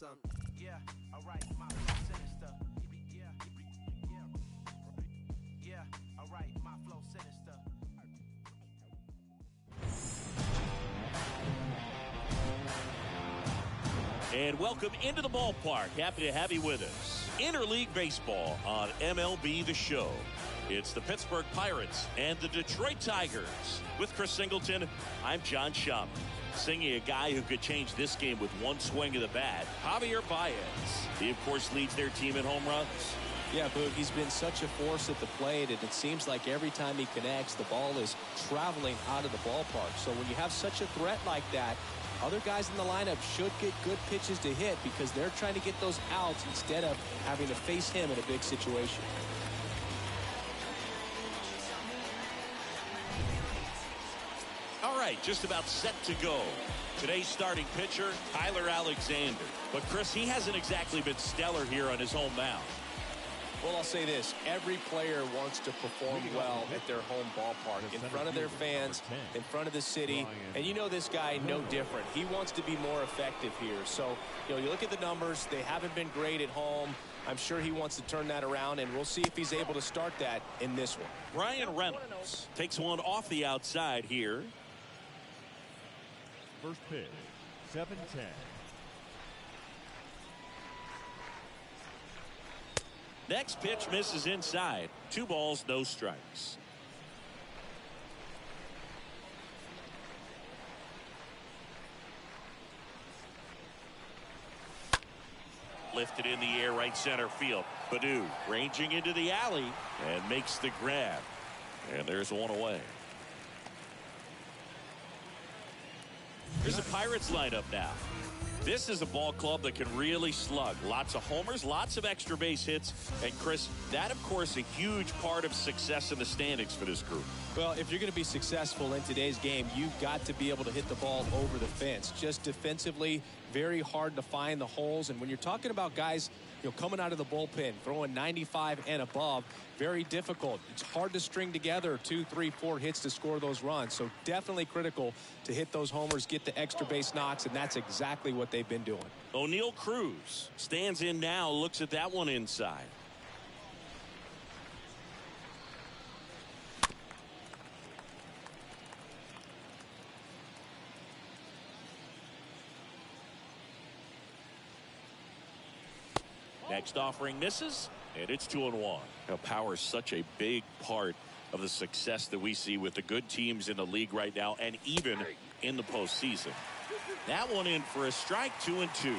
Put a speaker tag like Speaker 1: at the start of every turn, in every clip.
Speaker 1: some.
Speaker 2: Yeah, alright, my flow sinister. Yeah, alright, my flow sinister.
Speaker 3: And welcome into the ballpark. Happy to have you with us. Interleague Baseball on MLB The Show. It's the Pittsburgh Pirates and the Detroit Tigers. With Chris Singleton, I'm John Schaum. Singing a guy who could change this game with one swing of the bat, Javier Baez. He, of course, leads their team in home runs.
Speaker 4: Yeah, Boog, he's been such a force at the plate, and it seems like every time he connects, the ball is traveling out of the ballpark. So when you have such a threat like that, other guys in the lineup should get good pitches to hit because they're trying to get those outs instead of having to face him in a big situation.
Speaker 3: All right, just about set to go. Today's starting pitcher, Tyler Alexander. But, Chris, he hasn't exactly been stellar here on his home mound.
Speaker 4: Well, I'll say this. Every player wants to perform well at their home ballpark, in front of their fans, in front of the city. And you know this guy no different. He wants to be more effective here. So, you look at the numbers. They haven't been great at home. I'm sure he wants to turn that around, and we'll see if he's able to start that in this one.
Speaker 3: Brian Reynolds takes one off the outside here.
Speaker 5: First pitch, 7-10.
Speaker 3: Next pitch misses inside. 2 balls, no strikes. Lifted in the air, right center field. Baddoo ranging into the alley and makes the grab. And there's one away. Here's the Pirates lineup now. This is a ball club that can really slug. Lots of homers, lots of extra base hits. And, Chris, that, of course, a huge part of success in the standings for this group.
Speaker 4: Well, if you're going to be successful in today's game, you've got to be able to hit the ball over the fence. Just defensively, very hard to find the holes. And when you're talking about guys, coming out of the bullpen, throwing 95 and above, very difficult. It's hard to string together 2, 3, 4 hits to score those runs. So definitely critical to hit those homers, get the extra base knocks, and that's exactly what they've been doing.
Speaker 3: O'Neal Cruz stands in now, looks at that one inside. Next offering misses, and it's 2-1. Now, power is such a big part of the success that we see with the good teams in the league right now, and even in the postseason. That one in for a strike, 2-2.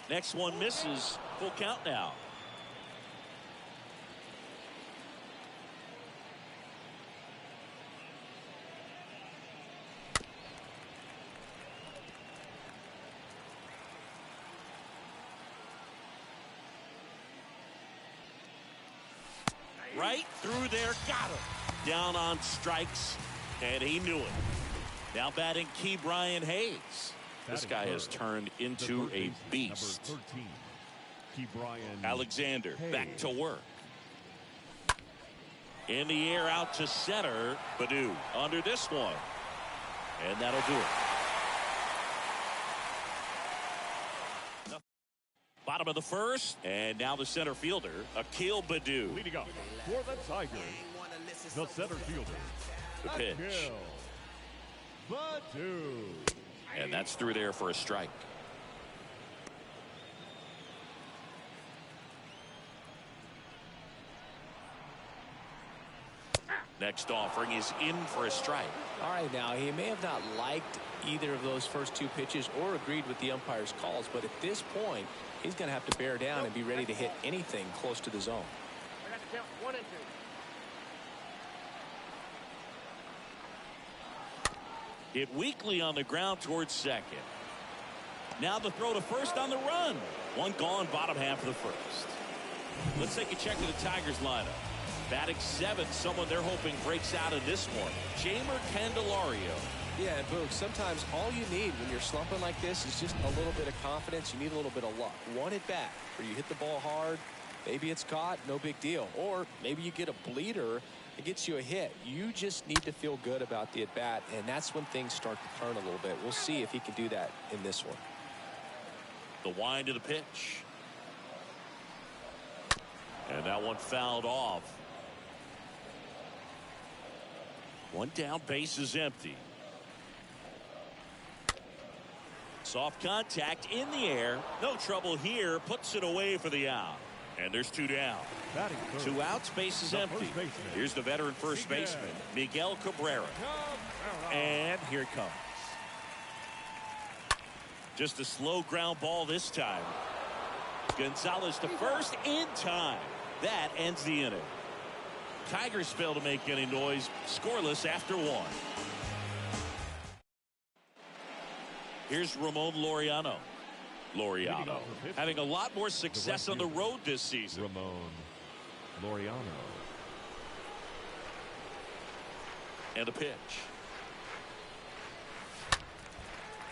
Speaker 3: Next one misses, full count now. Right through there, got him. Down on strikes, and he knew it. Now batting key Brian Hayes. This guy has turned into a beast. Alexander back to work. In the air out to center. Baddoo under this one. And that'll do it. Bottom of the first, and now the center fielder, Akil Baddoo.
Speaker 5: Leading up for the Tigers, the center fielder,
Speaker 3: the pitch.
Speaker 5: Baddoo.
Speaker 3: And that's through there for a strike. Next offering is in for a strike.
Speaker 4: All right, now, he may have not liked either of those first 2 pitches or agreed with the umpire's calls, but at this point, he's going to have to bear down and be ready to hit anything close to the zone.
Speaker 6: I got to count 1 and 2.
Speaker 3: Hit weakly on the ground towards second. Now the throw to first on the run. One gone, bottom half of the first. Let's take a check of the Tigers lineup. Batting 7th, someone they're hoping breaks out of this one. Jeimer Candelario.
Speaker 4: Yeah, and Boog, sometimes all you need when you're slumping like this is just a little bit of confidence. You need a little bit of luck. One at bat where you hit the ball hard. Maybe it's caught, no big deal. Or maybe you get a bleeder it gets you a hit. You just need to feel good about the at-bat, and that's when things start to turn a little bit. We'll see if he can do that in this one.
Speaker 3: The wind to the pitch. And that one fouled off. One down, base is empty. Soft contact in the air. No trouble here. Puts it away for the out. And there's two down. Two outs, base is empty. Here's the veteran first baseman, Miguel Cabrera. And here it comes. Just a slow ground ball this time. Gonzalez to first in time. That ends the inning. Tigers fail to make any noise. Scoreless after one. Here's Ramon Laureano. Laureano having a lot more success on the road this season.
Speaker 5: Ramon Laureano.
Speaker 3: And a pitch.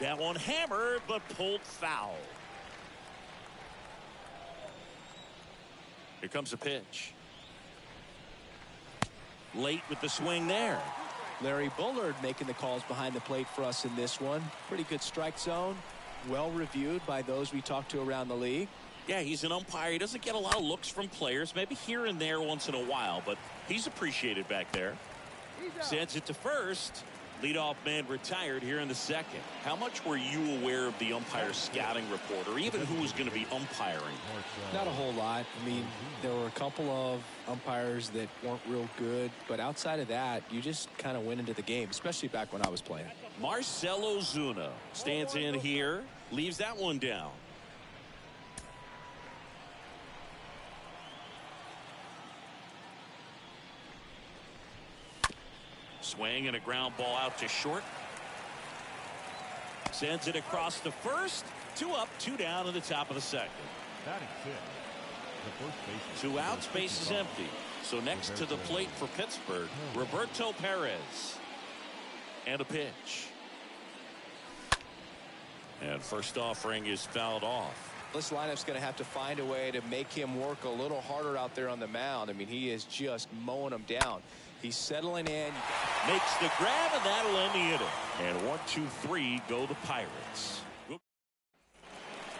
Speaker 3: That one hammered but pulled foul. Here comes a pitch. Late with the swing there.
Speaker 4: Larry Bullard making the calls behind the plate for us in this one. Pretty good strike zone. Well reviewed by those we talked to around the league.
Speaker 3: Yeah, he's an umpire. He doesn't get a lot of looks from players, maybe here and there once in a while, but he's appreciated back there. Sends it to first. Leadoff man retired here in the second. How much were you aware of the umpire scouting report, or even who was going to be umpiring?
Speaker 4: Not a whole lot. I mean, there were a couple of umpires that weren't real good, but outside of that, you just kind of went into the game, especially back when I was playing.
Speaker 3: Marcell Ozuna stands in here, leaves that one down. Swing and a ground ball out to short. Sends it across the first. Two up, two down in the top of the second. Two outs, base is empty. So next to the plate for Pittsburgh, Roberto Perez. And a pitch. And first offering is fouled off.
Speaker 4: This lineup's going to have to find a way to make him work a little harder out there on the mound. I mean, he is just mowing them down. He's settling in.
Speaker 3: Makes the grab, and that'll end the inning. And 1, 2, 3 go the Pirates.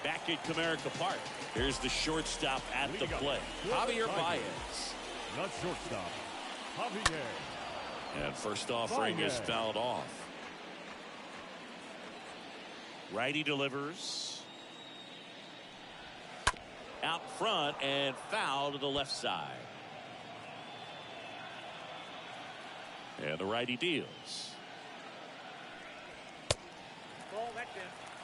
Speaker 3: Back at Comerica Park. Here's the shortstop at the plate, Javier Baez.
Speaker 5: Not shortstop, Javier.
Speaker 3: And first offering is fouled off. Righty delivers. Out front and foul to the left side. And the righty deals.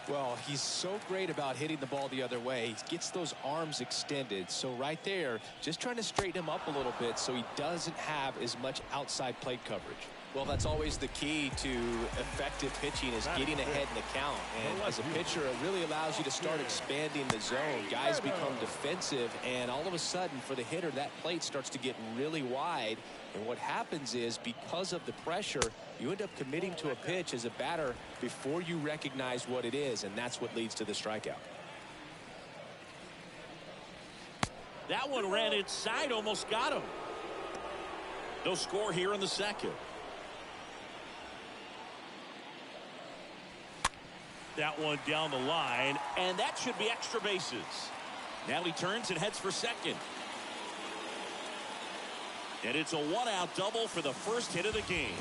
Speaker 4: Well, he's so great about hitting the ball the other way. He gets those arms extended. So right there, just trying to straighten him up a little bit so he doesn't have as much outside plate coverage. Well, that's always the key to effective pitching, is getting ahead in the count. And as a pitcher, it really allows you to start expanding the zone. Guys become defensive, and all of a sudden, for the hitter, that plate starts to get really wide. And what happens is, because of the pressure, you end up committing to a pitch as a batter before you recognize what it is, and that's what leads to the strikeout.
Speaker 3: That one ran inside, almost got him. No score here in the second. That one down the line, and that should be extra bases. Now he turns and heads for second. And it's a one-out double for the first hit of the game.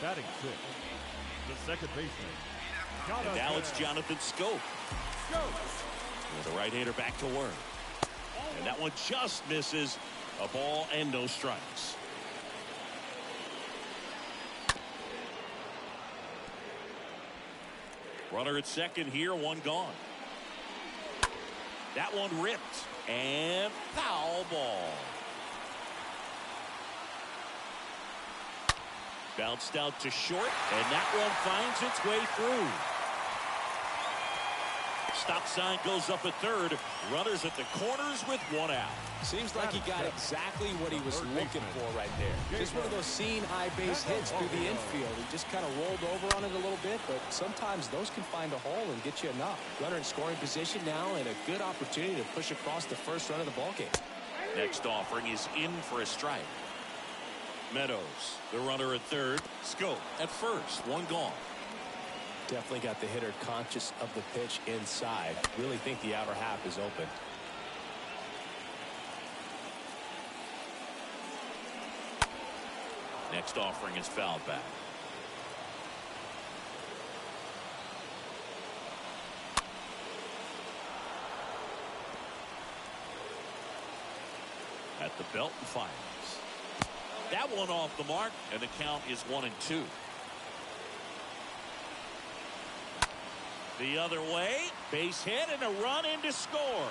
Speaker 5: Batting fifth, the second baseman.
Speaker 3: And now it's Jonathan Scope. With the right-hander back to work. And that one just misses. A ball and no strikes. Runner at second here, one gone. That one ripped. And foul ball. Bounced out to short, and that one finds its way through. Stop sign goes up at third. Runners at the corners with one out.
Speaker 4: Seems like he got exactly what he was looking for right there. Just one of those seeing eye base hits through the infield. He just kind of rolled over on it a little bit, but sometimes those can find a hole and get you enough. Runner in scoring position now, and a good opportunity to push across the first run of the ballgame.
Speaker 3: Next offering is in for a strike. Meadows, the runner at third. Scope at first. One gone.
Speaker 4: Definitely got the hitter conscious of the pitch inside. Really think the outer half is open.
Speaker 3: Next offering is fouled back. At the belt and fires. That one off the mark, and the count is 1-2. The other way, base hit and a run in to score.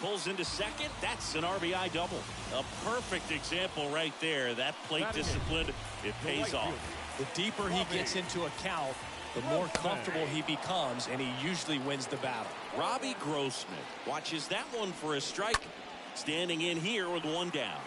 Speaker 3: Pulls into second. That's an RBI double. A perfect example right there. That plate discipline, it pays off.
Speaker 4: The deeper he gets into a count, the more comfortable he becomes, and he usually wins the battle.
Speaker 3: Robbie Grossman watches that one for a strike. Standing in here with one down.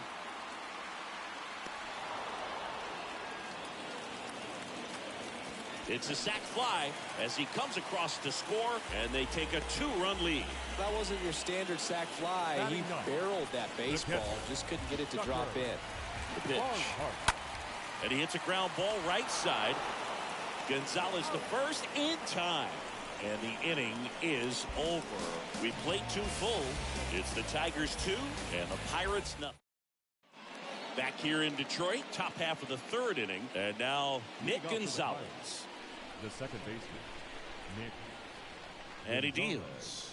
Speaker 3: It's a sac fly as he comes across to score, and they take a 2-run lead.
Speaker 4: That wasn't your standard sac fly. He barreled that baseball, just couldn't get it to drop in.
Speaker 3: The pitch. And he hits a ground ball right side. Gonzalez to first in time. And the inning is over. We played 2 full. It's the Tigers 2 and the Pirates nothing. Back here in Detroit, top half of the 3rd inning. And now Nick Gonzalez.
Speaker 5: The second baseman, Nick.
Speaker 3: And he deals.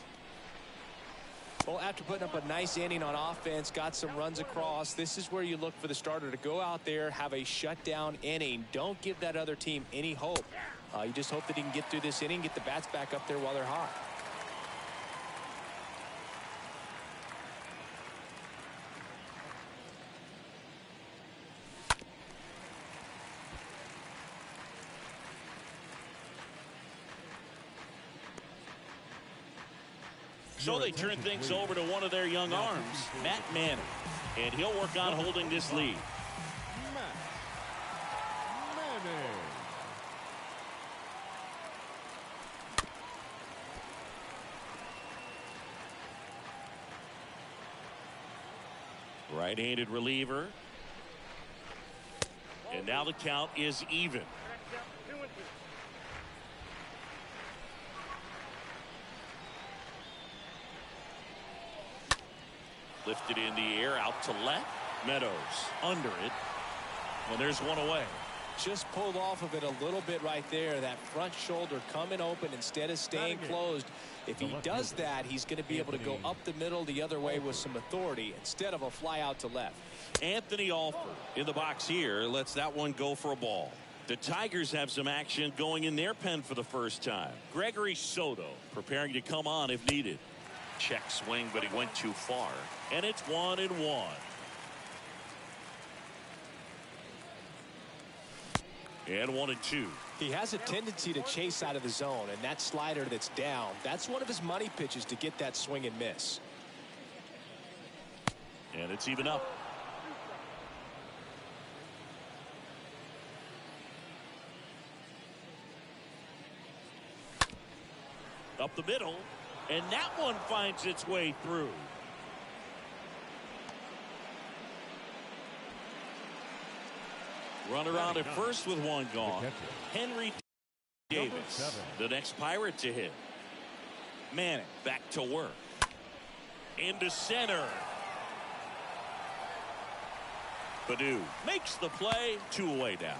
Speaker 4: Well, after putting up a nice inning on offense, got some runs across, this is where you look for the starter to go out there, have a shutdown inning. Don't give that other team any hope. You just hope that he can get through this inning, get the bats back up there while they're hot.
Speaker 3: So they turn things over to one of their young arms, Matt Manning. And he'll work on holding this lead.
Speaker 5: Matt Manning.
Speaker 3: Right-handed reliever. And now the count is even. Lifted in the air, out to left. Meadows under it. And there's one away.
Speaker 4: Just pulled off of it a little bit right there. That front shoulder coming open instead of staying closed. If he does that, he's going to be able to go up the middle the other way with some authority instead of a fly out to left.
Speaker 3: Anthony Alford in the box here lets that one go for a ball. The Tigers have some action going in their pen for the first time. Gregory Soto preparing to come on if needed. Check swing, but he went too far. And it's 1-1. And 1-2.
Speaker 4: He has a tendency to chase out of the zone, and that slider that's down, that's one of his money pitches to get that swing and miss.
Speaker 3: And it's even up. Up the middle, and that one finds its way through. Runner on at first with one gone. Henry Davis, the next Pirate to hit. Manning back to work. Into center. Padu makes the play, 2 away down.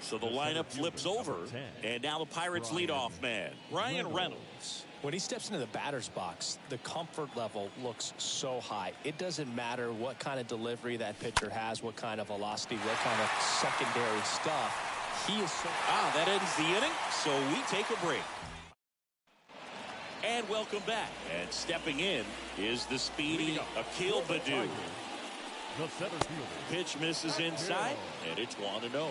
Speaker 3: So the lineup flips over, and now the Pirates leadoff man, Ryan Reynolds.
Speaker 4: When he steps into the batter's box, the comfort level looks so high. It doesn't matter what kind of delivery that pitcher has, what kind of velocity, what kind of secondary stuff. He is so...
Speaker 3: That ends the inning, so we take a break. And welcome back. And stepping in is the speedy Akil Baddoo.
Speaker 5: The center fielder.
Speaker 3: Pitch misses inside, and it's 1-0.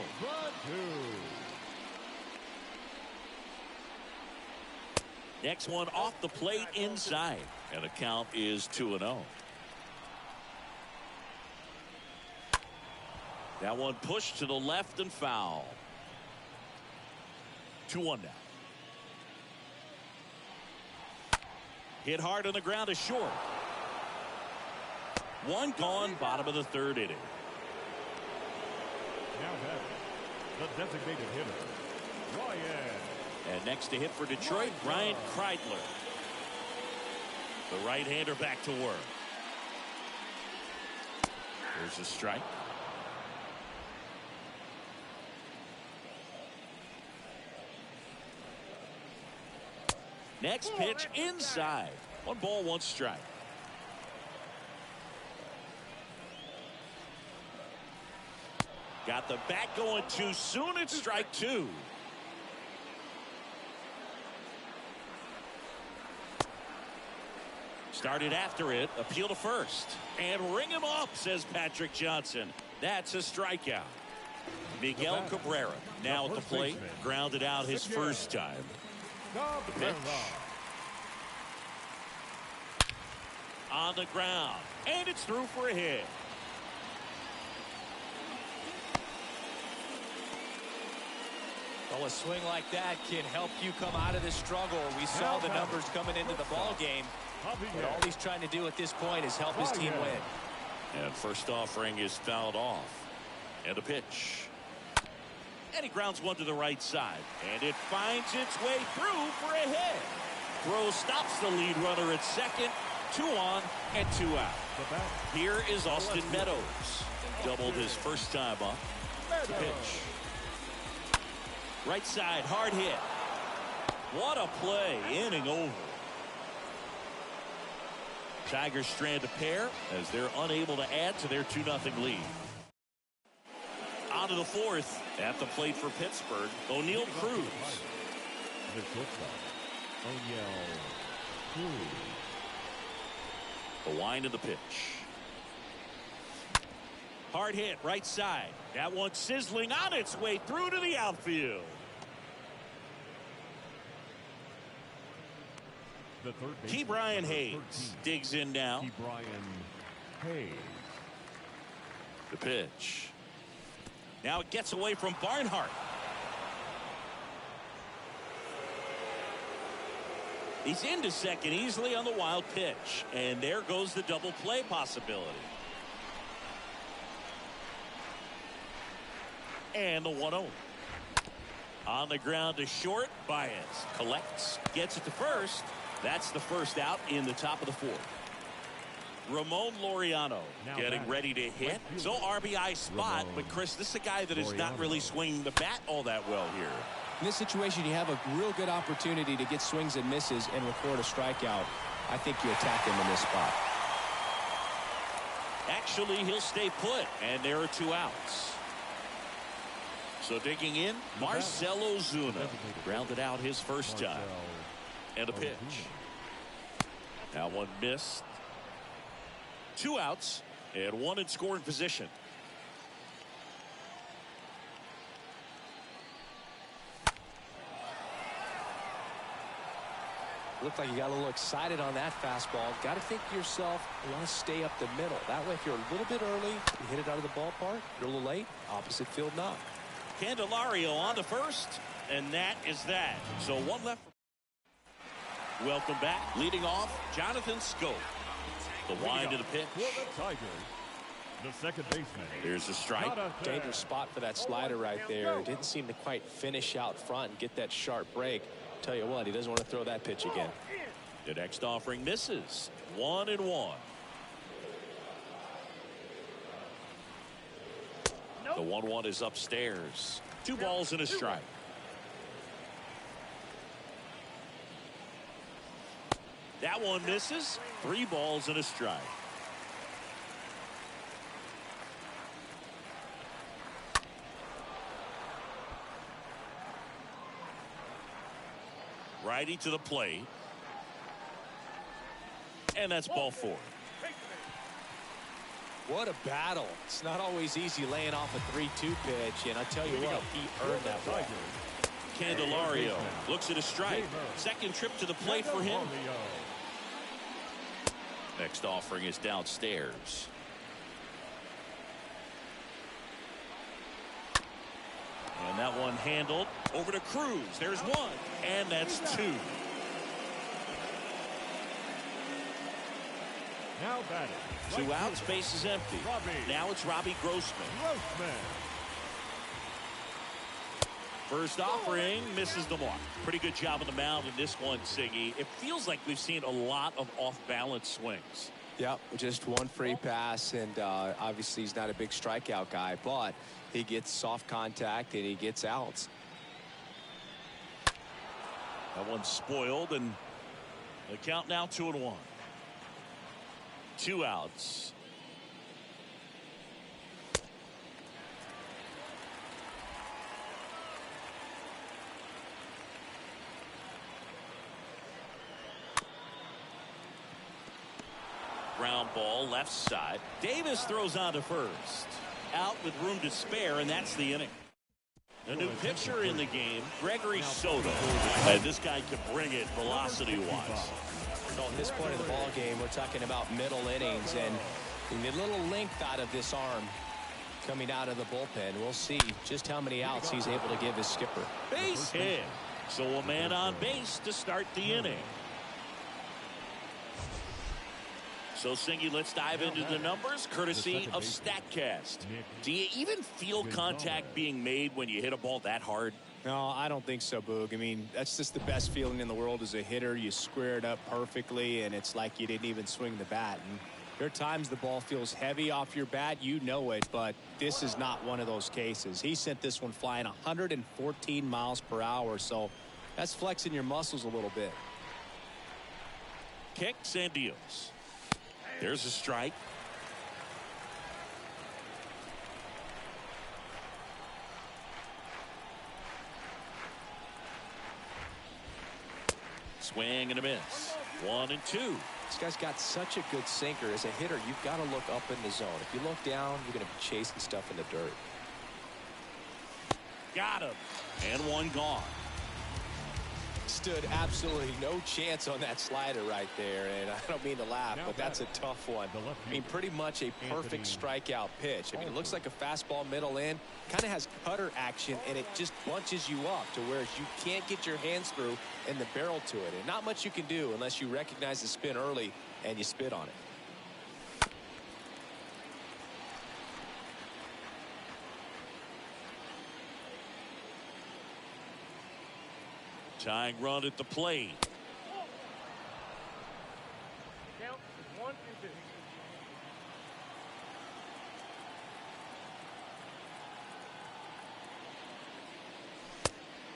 Speaker 3: Next one off the plate inside, and the count is 2-0. That one pushed to the left and foul. 2-1 now. Hit hard on the ground is short. One gone, bottom of the third inning.
Speaker 5: Now that the designated hitter, Ryan.
Speaker 3: And next to hit for Detroit, Ryan Kreidler. The right-hander back to work. There's a strike. Next pitch inside. 1 ball, 1 strike. Got the bat going too soon. It's strike 2. Started after it. Appeal to first. And ring him up, says Patrick Johnson. That's a strikeout. Miguel Cabrera now at the plate. Grounded out his first time. The pitch. On the ground. And it's through for a hit.
Speaker 4: Well, a swing like that can help you come out of this struggle. We saw the numbers coming into the ball game. But all he's trying to do at this point is help his team win.
Speaker 3: And first offering is fouled off. And a pitch. And he grounds one to the right side. And it finds its way through for a hit. Throw stops the lead runner at second. 2 on and 2 out. Here is Austin Meadows. Doubled his first time up. The pitch. Right side, hard hit. What a play. Inning over. Tigers strand a pair as they're unable to add to their 2-0 lead. On to the 4th. At the plate for Pittsburgh, O'Neal Cruz. The wind of the pitch. Hard hit, right side. That one sizzling on its way through to the outfield. Key Brian Hayes digs in now.
Speaker 5: Key Brian Hayes.
Speaker 3: The pitch. Now it gets away from Barnhart. He's into second easily on the wild pitch. And there goes the double play possibility. And the 1-0. On the ground to short. Baez collects. Gets it to first. That's the first out in the top of the 4th. Ramon Laureano getting ready to hit. So RBI spot. But Chris, this is a guy that is not really swinging the bat all that well here.
Speaker 4: In this situation, you have a real good opportunity to get swings and misses and record a strikeout. I think you attack him in this spot.
Speaker 3: Actually, he'll stay put. And there are 2 outs. So digging in, Marcell Ozuna grounded out his first time. And a pitch. Now one missed. 2 outs and 1 in scoring position.
Speaker 4: Looked like you got a little excited on that fastball. Got to think to yourself, you want to stay up the middle. That way, if you're a little bit early, you hit it out of the ballpark. You're a little late, opposite field knock.
Speaker 3: Candelario on to first, and that is that. So 1 left. Welcome back. Leading off, Jonathan Scope. The wind of the pitch.
Speaker 5: For the Tigers, the second baseman.
Speaker 3: Here's a strike.
Speaker 4: Dangerous spot for that slider right there. Didn't seem to quite finish out front and get that sharp break. Tell you what, he doesn't want to throw that pitch again.
Speaker 3: The next offering misses. 1-1. The 1-1 is upstairs. 2 balls and a strike. That one misses. 3 balls and a strike. Righty to the plate. And that's ball 4.
Speaker 4: What a battle. It's not always easy laying off a 3-2 pitch, and I tell you what, he earned that ball.
Speaker 3: Candelario looks at a strike. Second trip to the plate for him. Next offering is downstairs. And that one handled over to Cruz. There's 1, and that's 2.
Speaker 5: Now batting.
Speaker 3: 2 outs, base is empty. Now it's Robbie Grossman. First offering misses the mark. Pretty good job on the mound in this one, Siggy. It feels like we've seen a lot of off-balance swings.
Speaker 4: Yep, just one free pass, and obviously he's not a big strikeout guy, but he gets soft contact and he gets outs.
Speaker 3: That one's spoiled, and the count now 2-1. 2 outs. Ground ball left side. Davis throws on to first. Out with room to spare, and that's the inning. A new pitcher in the game, Gregory Soto. And this guy can bring it velocity-wise.
Speaker 4: So at this point of the ball game, we're talking about middle innings, and a little length out of this arm coming out of the bullpen. We'll see just how many outs he's able to give his skipper.
Speaker 3: Base hit. So a man on base to start the inning. So, Singy, let's dive into the numbers, courtesy of StatCast. Do you even feel contact being made when you hit a ball that hard?
Speaker 4: No, I don't think so, Boog. I mean, that's just the best feeling in the world as a hitter. You square it up perfectly, and it's like you didn't even swing the bat. And there are times the ball feels heavy off your bat. You know it, but this is not one of those cases. He sent this one flying 114 miles per hour, so that's flexing your muscles a little bit.
Speaker 3: Kicks and deals. There's a strike. Swing and a miss. 1 and 2.
Speaker 4: This guy's got such a good sinker. As a hitter, you've got to look up in the zone. If you look down, you're going to be chasing stuff in the dirt.
Speaker 3: Got him. And one gone.
Speaker 4: Stood absolutely no chance on that slider right there, and I don't mean to laugh, but that's a tough one. I mean, pretty much a perfect strikeout pitch. I mean, it looks like a fastball middle in, kind of has cutter action, and it just bunches you up to where you can't get your hands through and the barrel to it, and not much you can do unless you recognize the spin early and you spit on it.
Speaker 3: Tying run at the plate.
Speaker 6: Count 1 and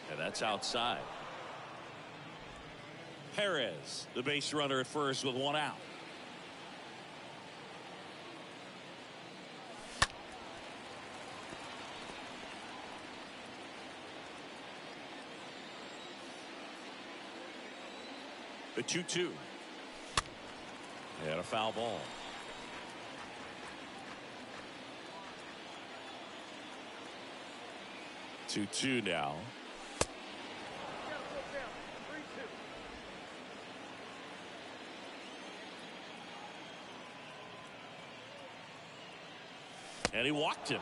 Speaker 6: 2.
Speaker 3: And that's outside. Perez, the base runner at first with 1 out. The 2-2. And a foul ball. Two now. And he walked him.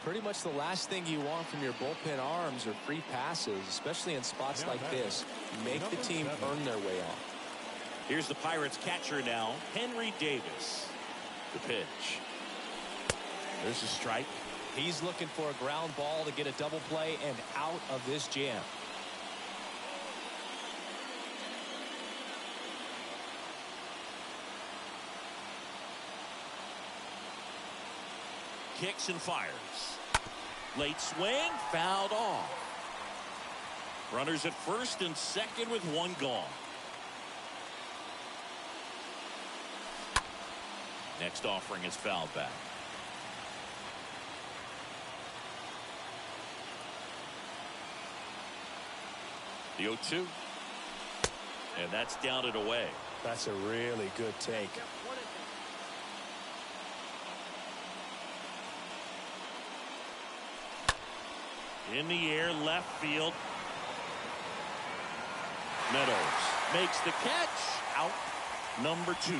Speaker 4: Pretty much the last thing you want from your bullpen arms are free passes, especially in spots like this. Make the team earn their way off.
Speaker 3: Here's the Pirates catcher now, Henry Davis. The pitch. There's a strike.
Speaker 4: He's looking for a ground ball to get a double play and out of this jam.
Speaker 3: Kicks and fires. Late swing, fouled off. Runners at first and second with 1 gone. Next offering is fouled back. The 0-2. And that's down and away.
Speaker 4: That's a really good take.
Speaker 3: In the air, left field. Meadows makes the catch. Out number 2.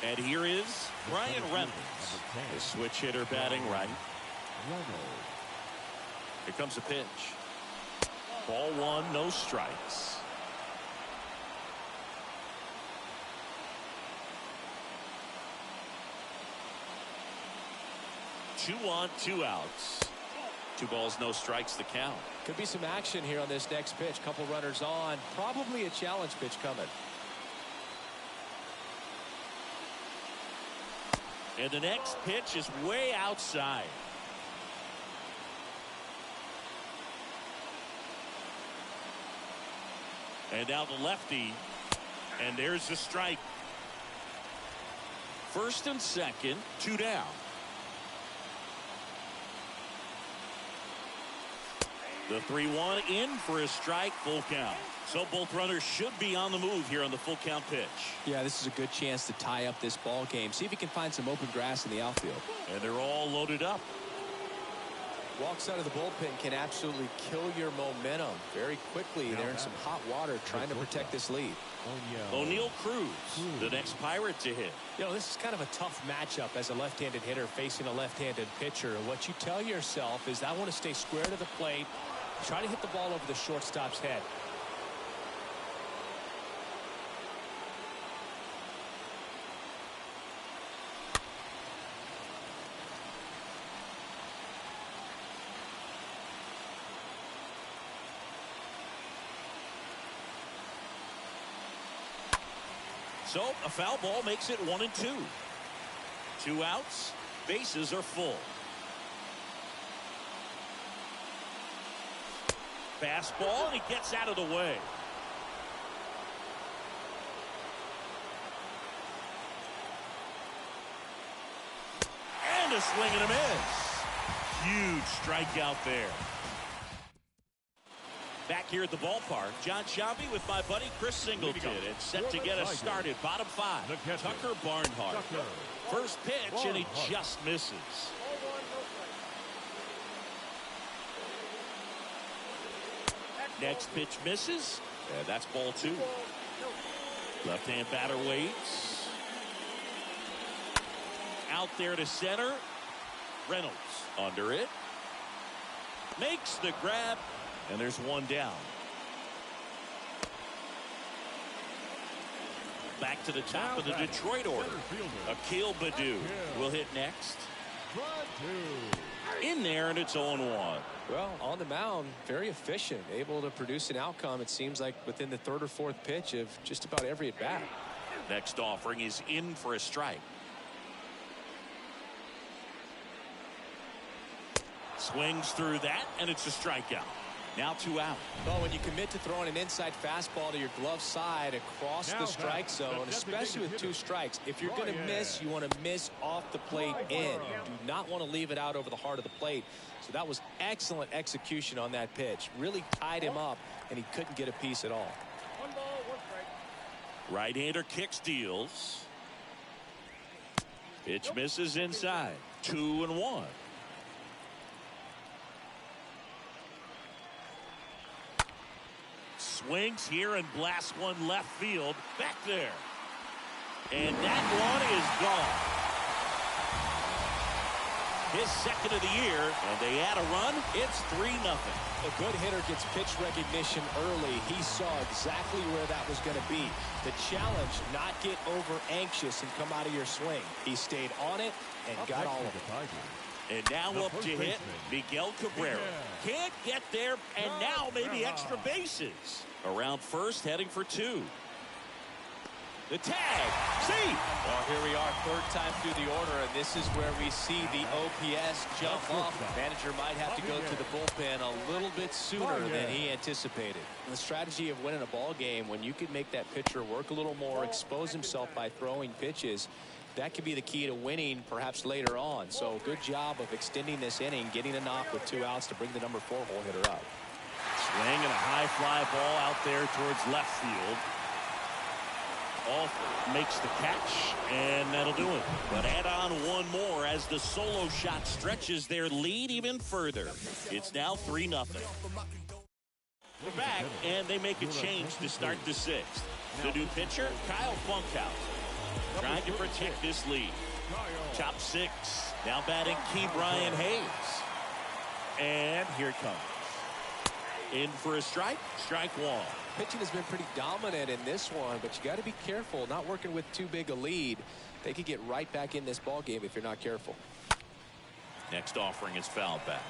Speaker 3: And here is Brian Reynolds, the switch hitter batting right. Here comes a pitch. Ball 1, no strikes. 2 on, 2 outs. 2 balls, no strikes, the count.
Speaker 4: Could be some action here on this next pitch. Couple runners on. Probably a challenge pitch coming.
Speaker 3: And the next pitch is way outside. And now the lefty. And there's the strike. First and second, 2 down. The 3-1 in for a strike, full count. So both runners should be on the move here on the full count pitch.
Speaker 4: Yeah, this is a good chance to tie up this ball game. See if he can find some open grass in the outfield.
Speaker 3: And they're all loaded up.
Speaker 4: Walks out of the bullpen can absolutely kill your momentum very quickly. They're in some hot water trying to protect this lead.
Speaker 3: O'Neal Cruz, the next Pirate to hit.
Speaker 4: You know, this is kind of a tough matchup as a left-handed hitter facing a left-handed pitcher. What you tell yourself is, I want to stay square to the plate, try to hit the ball over the shortstop's head.
Speaker 3: So a foul ball makes it 1-2. 2 outs, bases are full. Fastball, and he gets out of the way. And a swing and a miss. Huge strikeout there. Back here at the ballpark, John Sciambi with my buddy Chris Singleton. It's set to get us started. Bottom 5, Tucker Barnhart. First pitch, and he just misses. Next pitch misses, and that's ball 2. Left-hand batter waits. Out there to center. Reynolds under it. Makes the grab. And there's 1 down. Back to the top of the Detroit order. Akil Baddoo will hit next. In there, and it's 0-1.
Speaker 4: Well, on the mound, very efficient, able to produce an outcome, it seems like, within the 3rd or 4th pitch of just about every at-bat.
Speaker 3: Next offering is in for a strike. Swings through that, and it's a strikeout. Now 2 out.
Speaker 4: Well, when you commit to throwing an inside fastball to your glove side across the strike zone, especially with 2 strikes, if you're going to miss, you want to miss off the plate in. You do not want to leave it out over the heart of the plate. So that was excellent execution on that pitch. Really tied him up, and he couldn't get a piece at all.
Speaker 6: 1 ball, 1 strike.
Speaker 3: Right-hander kicks, deals. Pitch misses inside. 2-1. Swings here and blasts one left field. Back there. And that one is gone. His 2nd of the year, and they add a run. It's 3-0.
Speaker 4: A good hitter gets pitch recognition early. He saw exactly where that was going to be. The challenge, not get over anxious and come out of your swing. He stayed on it and got all of it.
Speaker 3: And now up to hit Miguel Cabrera. Can't get there, and now maybe extra bases. Around first, heading for 2. The tag. See?
Speaker 4: Well, here we are, 3rd time through the order, and this is where we see the OPS jump up. The manager might have to go to the bullpen a little bit sooner than he anticipated. The strategy of winning a ball game, when you can make that pitcher work a little more, expose himself by throwing pitches, that could be the key to winning perhaps later on. So good job of extending this inning, getting a knock with 2 outs to bring the number 4 hole hitter up.
Speaker 3: Swing and a high fly ball out there towards left field. Off makes the catch, and that'll do it. But add on 1 more as the solo shot stretches their lead even further. It's now 3-0. We're back, and they make a change to start the 6th. The new pitcher, Kyle Funkhouse, trying to protect this lead. Top 6, now batting Key Brian Hayes. And here it comes. In for a strike, strike 1.
Speaker 4: Pitching has been pretty dominant in this one, but you got to be careful, not working with too big a lead. They could get right back in this ball game if you're not careful.
Speaker 3: Next offering is fouled back.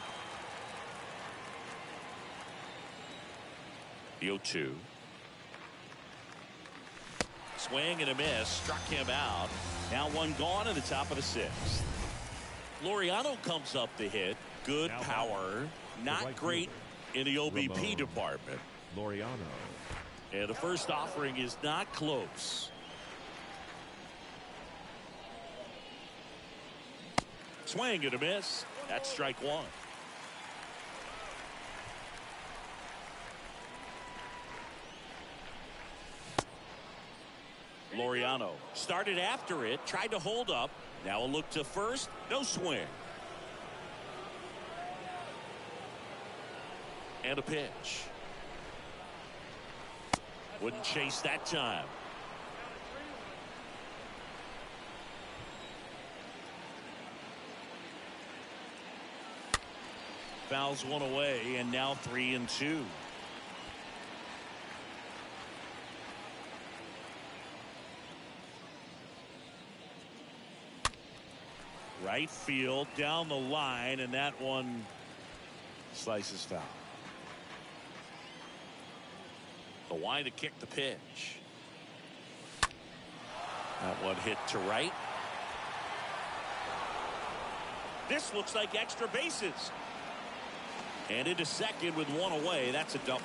Speaker 3: The 0-2. Swing and a miss. Struck him out. Now one gone in the top of the 6th. Laureano comes up to hit. Good power. Not great in the OBP department.
Speaker 5: Laureano.
Speaker 3: And the first offering is not close. Swing and a miss. That's strike 1. Laureano started after it, tried to hold up. Now a look to first. No swing. And a pitch. Wouldn't chase that time. Fouls one away, and now 3-2. Right field down the line, and that one slices foul. The wide to kick the pitch. That one hit to right. This looks like extra bases. And into second with one away. That's a double.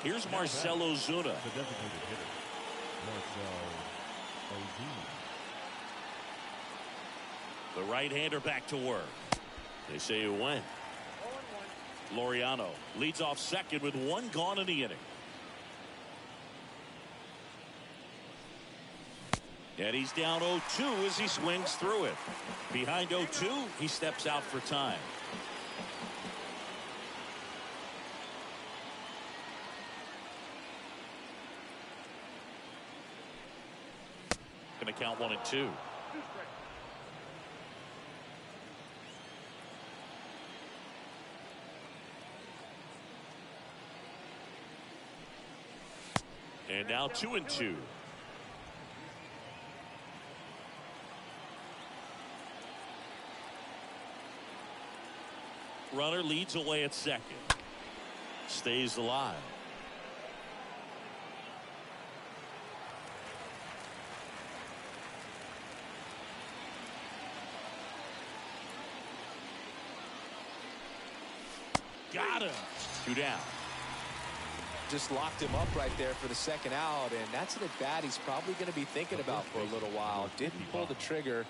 Speaker 3: Here's Marcell Ozuna.
Speaker 5: The designated hitter, Marcell Ozuna.
Speaker 3: The right-hander back to work. They say it went. Laureano leads off second with one gone in the inning. And he's down 0-2 as he swings through it. Behind 0-2, he steps out for time. Going to count 1 and 2. And now 2 and 2. Runner leads away at second. Stays alive. Got him. 2 down.
Speaker 4: Just locked him up right there for the second out, and that's an at-bat he's probably going to be thinking about for a little while. Didn't pull the trigger.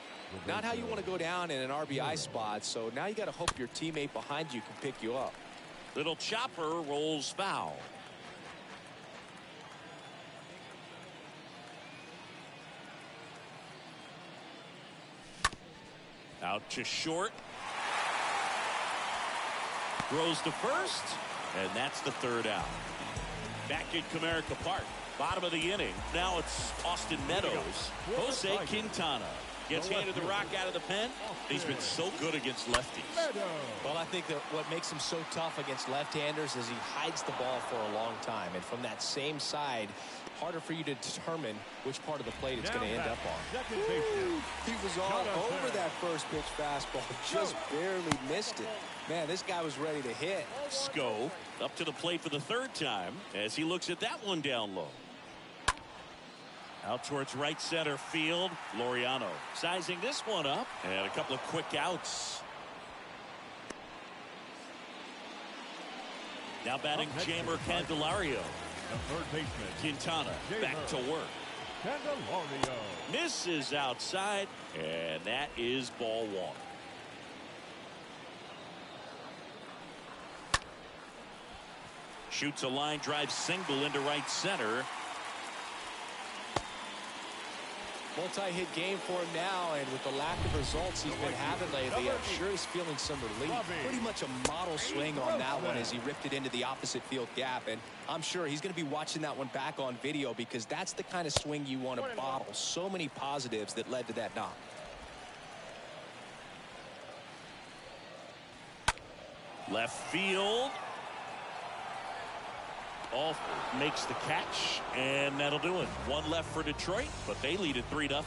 Speaker 4: Not how you want to go down in an RBI spot, so now you got to hope your teammate behind you can pick you up.
Speaker 3: Little chopper rolls foul. Out to short. Throws to first, and that's the 3rd out. Back at Comerica Park, bottom of the inning. Now it's Austin Meadows. Jose Quintana gets handed the rock out of the pen. He's been so good against lefties.
Speaker 4: Well, I think that what makes him so tough against left-handers is he hides the ball for a long time. And from that same side, harder for you to determine which part of the plate it's going to end up on. He was all over that first pitch fastball. Just barely missed it. Man, this guy was ready to hit.
Speaker 3: Sco up to the plate for the 3rd time as he looks at that one down low. Out towards right center field. Laureano sizing this one up, and a couple of quick outs. Now batting Jamer Candelario.
Speaker 5: The 3rd baseman,
Speaker 3: Quintana back to work.
Speaker 5: Candelario.
Speaker 3: Misses outside, and that is ball 1. Shoots a line drive single into right center.
Speaker 4: Multi-hit game for him now, and with the lack of results he's been having lately, I'm sure he's feeling some relief. Pretty much a model swing on that one as he ripped it into the opposite field gap, and I'm sure he's going to be watching that one back on video because that's the kind of swing you want to bottle. So many positives that led to that knock.
Speaker 3: Left field. Alford makes the catch, and that'll do it. 1 left for Detroit, but they lead at 3-0.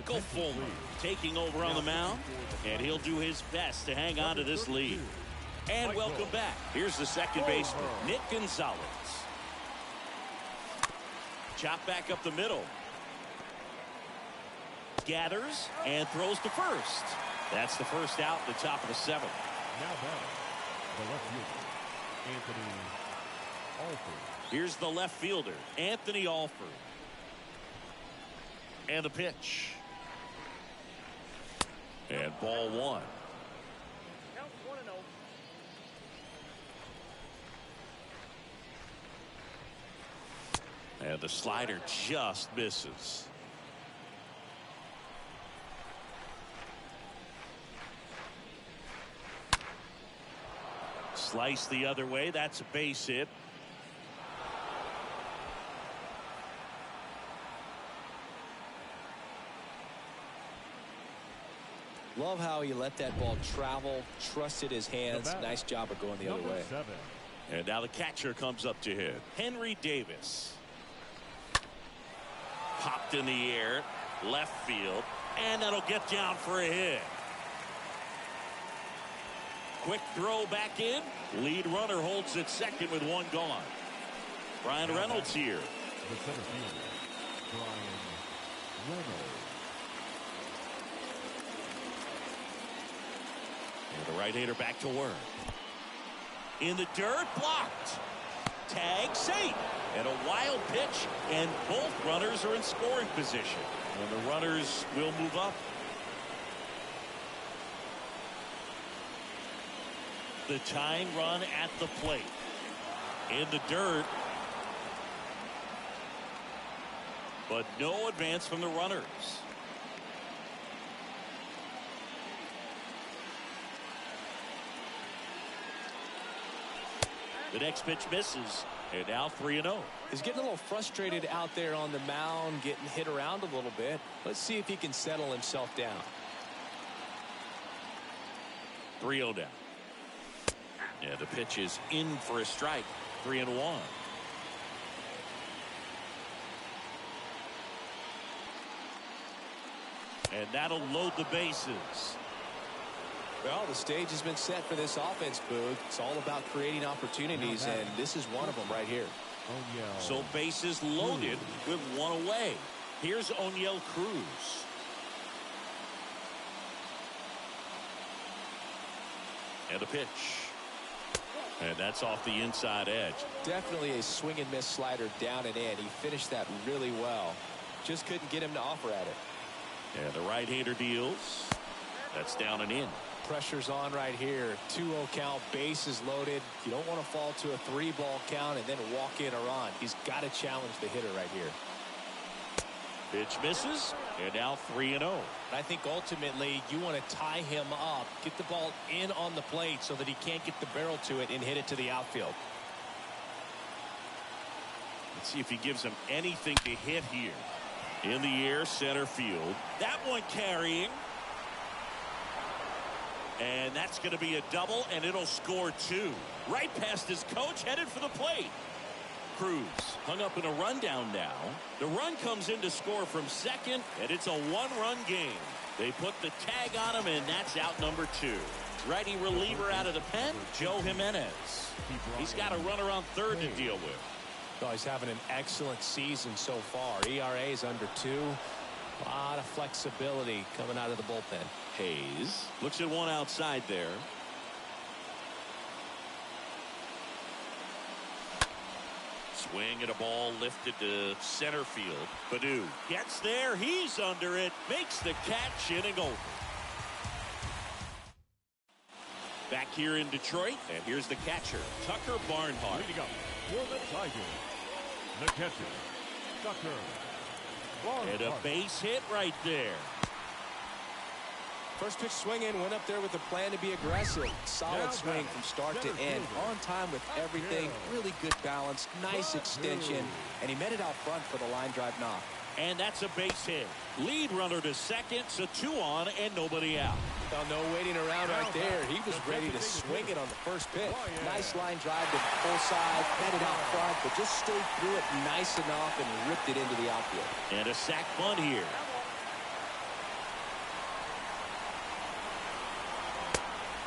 Speaker 3: Michael Fulmer taking over on the mound, and he'll do his best to hang on to this lead. And welcome back. Here's the second baseman, Nick Gonzalez. Chop back up the middle. Gathers and throws to first. That's the first out at the top of the seventh.
Speaker 5: Now batting, the left fielder, Anthony Alford.
Speaker 3: Here's the left fielder, Anthony Alford. And the pitch. And ball one.
Speaker 6: Count 1-0.
Speaker 3: And the slider just misses. Slice the other way. That's a base hit.
Speaker 4: Love how he let that ball travel, trusted his hands. Nice job of going the other way.
Speaker 5: 7.
Speaker 3: And now the catcher comes up to hit. Henry Davis. Popped in the air, left field, and that'll get down for a hit. Quick throw back in. Lead runner holds at second with one gone. Brian Reynolds here.
Speaker 5: The center fielder, Brian Reynolds.
Speaker 3: And the right-hander back to work. In the dirt, blocked. Tag safe. And a wild pitch, and both runners are in scoring position. And the runners will move up. The tying run at the plate. In the dirt. But no advance from the runners. The next pitch misses. And now 3-0.
Speaker 4: He's getting a little frustrated out there on the mound, getting hit around a little bit. Let's see if he can settle himself down.
Speaker 3: 3-0 down. Yeah, the pitch is in for a strike. 3-1. And that'll load the bases.
Speaker 4: Well, the stage has been set for this offense, Boog. It's all about creating opportunities, and this is one of them right here.
Speaker 3: So bases loaded with one away. Here's O'Neill Cruz. And the pitch. And that's off the inside edge.
Speaker 4: Definitely a swing and miss slider down and in. He finished that really well. Just couldn't get him to offer at it.
Speaker 3: And the right-hander deals. That's down and in.
Speaker 4: Pressure's on right here. 2-0 count, bases loaded. You don't want to fall to a 3-ball count and then walk in or on. He's got to challenge the hitter right here.
Speaker 3: Pitch misses, and now 3-0.
Speaker 4: I think ultimately you want to tie him up, get the ball in on the plate so that he can't get the barrel to it and hit it to the outfield.
Speaker 3: Let's see if he gives him anything to hit here. In the air, center field. That one carrying. And that's going to be a double, and it'll score 2. Right past his coach, headed for the plate. Cruz hung up in a rundown now. The run comes in to score from second, and it's a one-run game. They put the tag on him, and that's out number 2. Righty reliever out of the pen, Joe Jimenez. He's got a runner on third to deal with.
Speaker 4: Oh, he's having an excellent season so far. ERA is under 2. A lot of flexibility coming out of the bullpen.
Speaker 3: Hayes looks at one outside there. Swing at a ball lifted to center field. Padu gets there. He's under it. Makes the catch, inning over. Back here in Detroit, and here's the catcher, Tucker Barnhart.
Speaker 5: Leading up for the Tigers, the catcher, Tucker Barnhart.
Speaker 4: And
Speaker 3: a base hit right there.
Speaker 4: First pitch swinging, went up there with a plan to be aggressive. Solid swing from start to end. On time with everything. Really good balance. Nice extension. And he met it out front for the line drive knock.
Speaker 3: And that's a base hit. Lead runner to second, so 2 on and nobody out.
Speaker 4: Well, no waiting around right there. He was ready to swing it on the first pitch. Nice line drive to full side, met it out front, but just stayed through it nice enough and ripped it into the outfield.
Speaker 3: And a sac bunt here.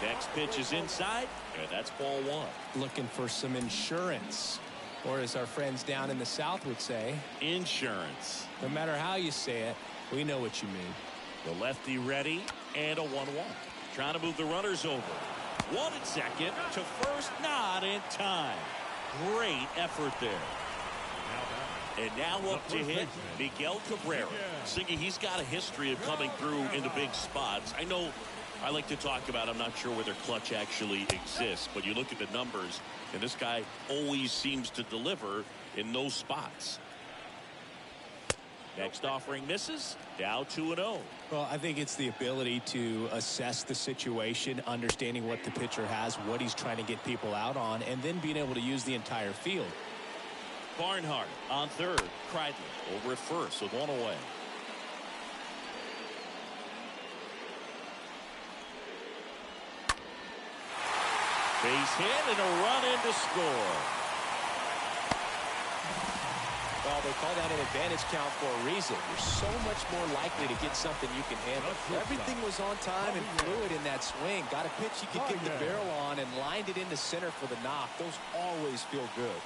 Speaker 3: Next pitch is inside, and that's ball one.
Speaker 4: Looking for some insurance, or as our friends down in the South would say,
Speaker 3: insurance.
Speaker 4: No matter how you say it, we know what you mean.
Speaker 3: The lefty ready, and a 1-1. Trying to move the runners over. One at second, to first, not in time. Great effort there. And now up to hit, Miguel Cabrera. Singy, he's got a history of coming through in the big spots. I know I like to talk about, I'm not sure whether clutch actually exists, but you look at the numbers, and this guy always seems to deliver in those spots. Next offering misses, down 2-0.
Speaker 4: Well, I think it's the ability to assess the situation, understanding what the pitcher has, what he's trying to get people out on, and then being able to use the entire field.
Speaker 3: Barnhart on third. Kreidler over at first with one away. Base hit and a run in to score.
Speaker 4: Well, they call that an advantage count for a reason. You're so much more likely to get something you can handle. Everything was on time and fluid in that swing. Got a pitch you could get the barrel on and lined it into center for the knock. Those always feel good.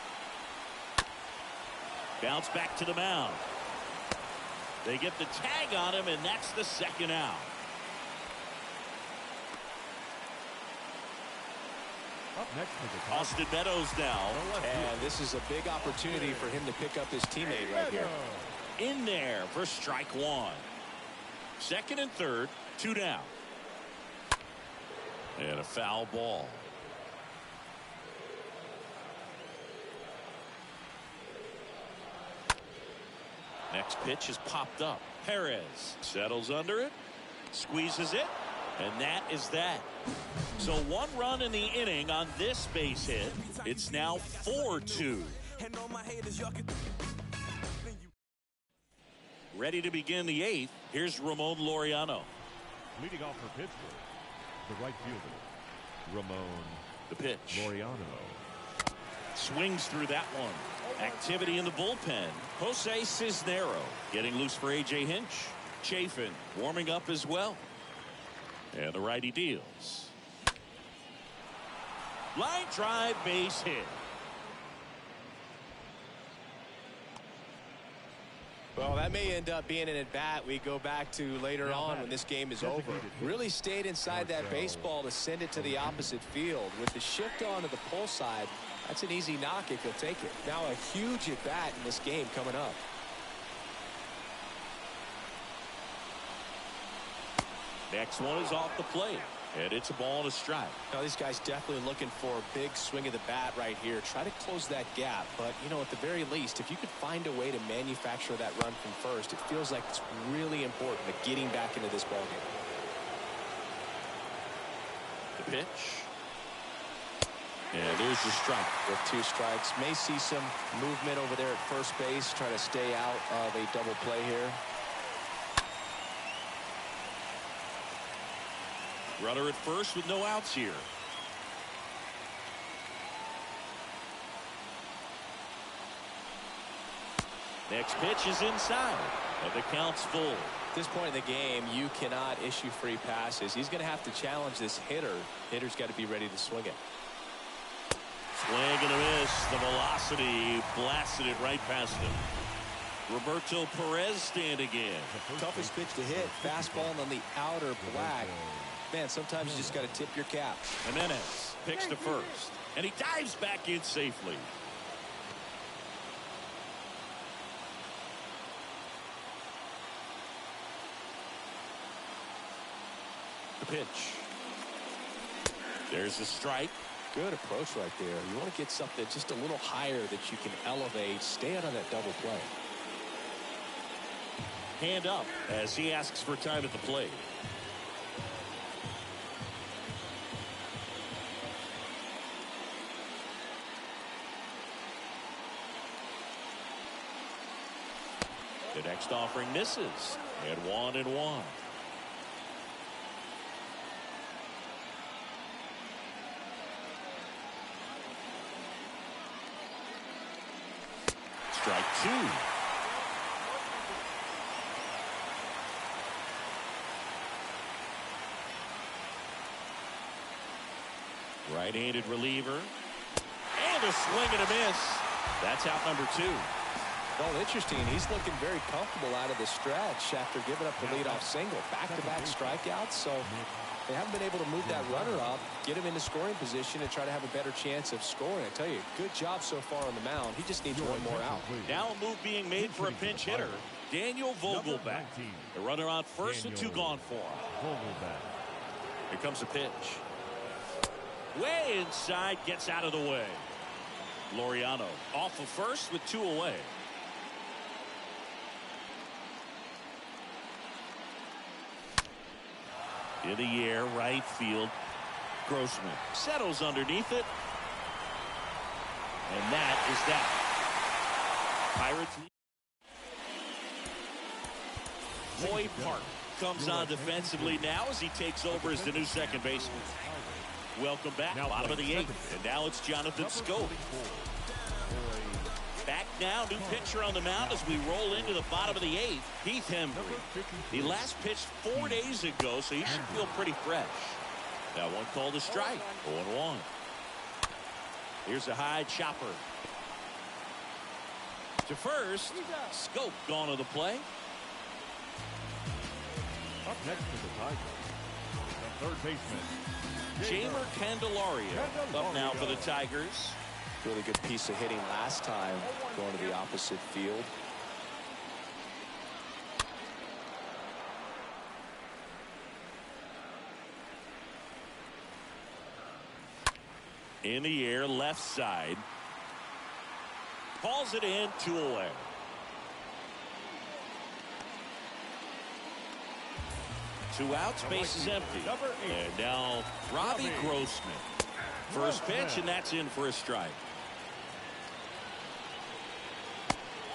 Speaker 3: Bounce back to the mound. They get the tag on him, and that's the second out.
Speaker 5: Up next is the
Speaker 3: Austin Meadows now.
Speaker 4: And this is a big opportunity for him to pick up his teammate right here.
Speaker 3: In there for strike one. Second and third, 2 down. And a foul ball. Next pitch is popped up. Perez settles under it, squeezes it, and that is that. So 1 run in the inning on this base hit. It's now 4-2. Ready to begin the 8th. Here's Ramon Laureano.
Speaker 5: leading off for Pittsburgh, the right fielder, Ramon
Speaker 3: The pitch.
Speaker 5: Laureano.
Speaker 3: Swings through that one. Activity in the bullpen. Jose Cisnero getting loose for A.J. Hinch. Chafin warming up as well. And the righty deals. Line drive, base hit.
Speaker 4: Well, that may end up being an at-bat we go back to later on when this game is over. Really stayed inside that baseball to send it to the opposite field. With the shift on to the pull side, that's an easy knock if he'll take it. Now a huge at-bat in this game coming up.
Speaker 3: Next one is off the plate. And it's a ball and a strike.
Speaker 4: Now these guys definitely looking for a big swing of the bat right here. Try to close that gap. But, you know, at the very least, if you could find a way to manufacture that run from first, it feels like it's really important to getting back into this ballgame.
Speaker 3: The pitch. And there's the strike.
Speaker 4: With 2 strikes. May see some movement over there at first base. Try to stay out of a double play here.
Speaker 3: Runner at first with no outs here. Next pitch is inside. And the count's full.
Speaker 4: At this point in the game, you cannot issue free passes. He's going to have to challenge this hitter. Hitter's got to be ready to swing it.
Speaker 3: Swing and a miss. The velocity blasted it right past him. Roberto Perez standing in.
Speaker 4: Toughest pitch to hit. Fastball on the outer black. Man, sometimes you just got to tip your cap.
Speaker 3: Jimenez picks to first. And he dives back in safely. The pitch. There's the strike.
Speaker 4: Good approach right there. You want to get something just a little higher that you can elevate. Stay out of that double play.
Speaker 3: Hand up as he asks for time at the plate. The next offering misses. And 1-1. Strike 2. Right-handed reliever. And a swing and a miss. That's out number 2.
Speaker 4: Well, interesting. He's looking very comfortable out of the stretch after giving up the leadoff single. Back-to-back strikeouts, so they haven't been able to move that runner up, get him into scoring position, and try to have a better chance of scoring. I tell you, good job so far on the mound. He just needs one more out.
Speaker 3: Now a move being made for a pinch hitter, Daniel Vogelback. The runner on first with 2 gone for him. Here comes the pitch. Way inside, gets out of the way. Laureano off of first with 2 away. In the air, right field. Grossman settles underneath it. And that is that. Pirates lead. Boyd Park comes on defensively now as he takes over as the new second baseman. Welcome back, bottom of the 8th. And now it's Jonathan Scope. Back now, new pitcher on the mound as we roll into the bottom of the 8th. Heath Hembry. He last pitched 4 days ago, so he should feel pretty fresh. That one called a strike. 0-1. Here's a high chopper. To first, Scope gone to the play.
Speaker 5: Up next to the Tigers, the third baseman,
Speaker 3: Jamer Candelario up now for the Tigers.
Speaker 4: Really good piece of hitting last time going to the opposite field.
Speaker 3: In the air, left side. Calls it in, 2 away. Two outs, base is empty. And now Robbie Grossman. First pitch, and that's in for a strike.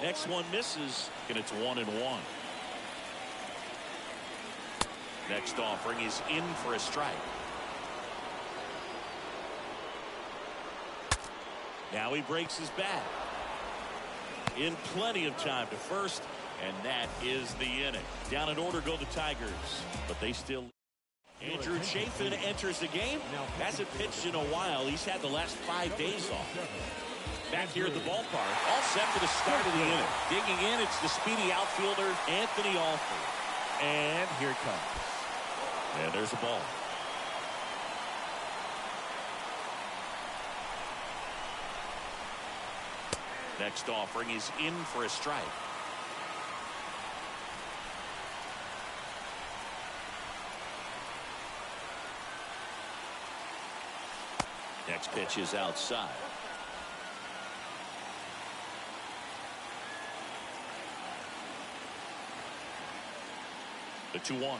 Speaker 3: Next one misses, and it's 1-1. Next offering is in for a strike. Now he breaks his bat. In plenty of time to first, and that is the inning. Down in order go the Tigers, but they still. Andrew Chafin enters the game. Hasn't pitched in a while. He's had the last 5 days off. Back here at the ballpark, all set for the start of the inning. Digging in, it's the speedy outfielder, Anthony Alford. And here it comes. And there's a ball. Next offering is in for a strike. Next pitch is outside. The 2-1.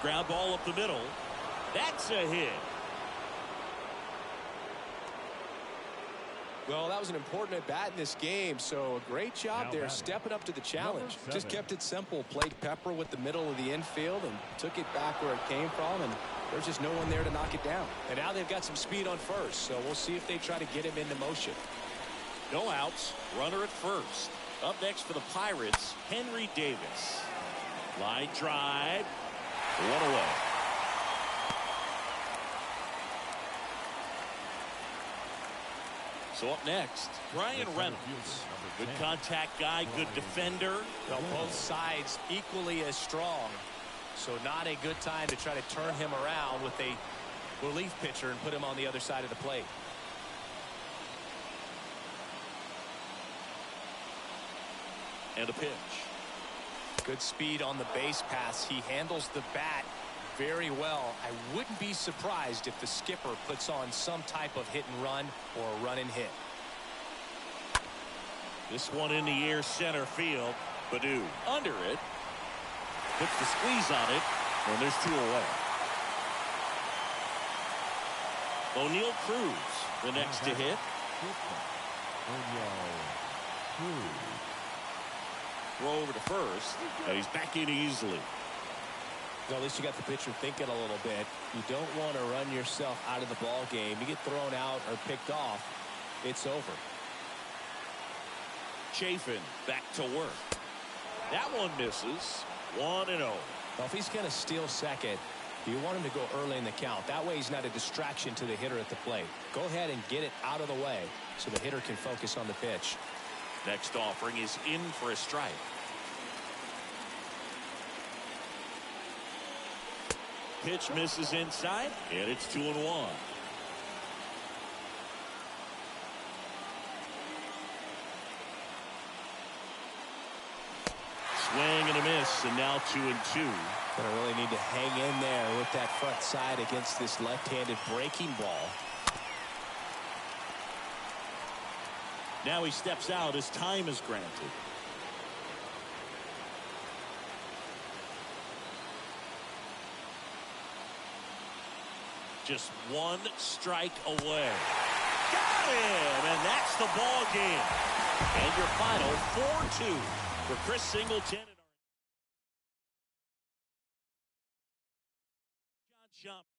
Speaker 3: Ground ball up the middle. That's a hit.
Speaker 4: Well, that was an important at bat in this game, so a great job there stepping up to the challenge. Just kept it simple, played pepper with the middle of the infield and took it back where it came from, and there's just no one there to knock it down. And now they've got some speed on first, so we'll see if they try to get him into motion.
Speaker 3: No outs, runner at first. Up next for the Pirates, Henry Davis. Line drive, 1 away. So up next, Brian Reynolds. Good contact guy, good defender.
Speaker 4: Well, both sides equally as strong. So not a good time to try to turn him around with a relief pitcher and put him on the other side of the plate.
Speaker 3: And a pitch.
Speaker 4: Good speed on the base pass. He handles the bat very well. I wouldn't be surprised if the skipper puts on some type of hit and run or a run and hit.
Speaker 3: This one in the air, center field. Baду under it. Puts the squeeze on it, and there's 2 away. O'Neal Cruz, the next to hit. Throw over to first, and he's back in easily.
Speaker 4: Well, at least you got the pitcher thinking a little bit. You don't want to run yourself out of the ball game. You get thrown out or picked off, it's over.
Speaker 3: Chafin back to work. That one misses. 1-0.
Speaker 4: Well, if he's going to steal second, You want him to go early in the count. That way he's not a distraction to the hitter at the plate. Go ahead and get it out of the way so the hitter can focus on the pitch.
Speaker 3: Next offering is in for a strike. Pitch misses inside, and it's 2-1. Swing and a miss, and now 2-2.
Speaker 4: Gonna really need to hang in there with that front side against this left-handed breaking ball.
Speaker 3: Now he steps out as time is granted. Just one strike away. Got him! And that's the ball game. And your final 4-2 for Chris Singleton. John Jump.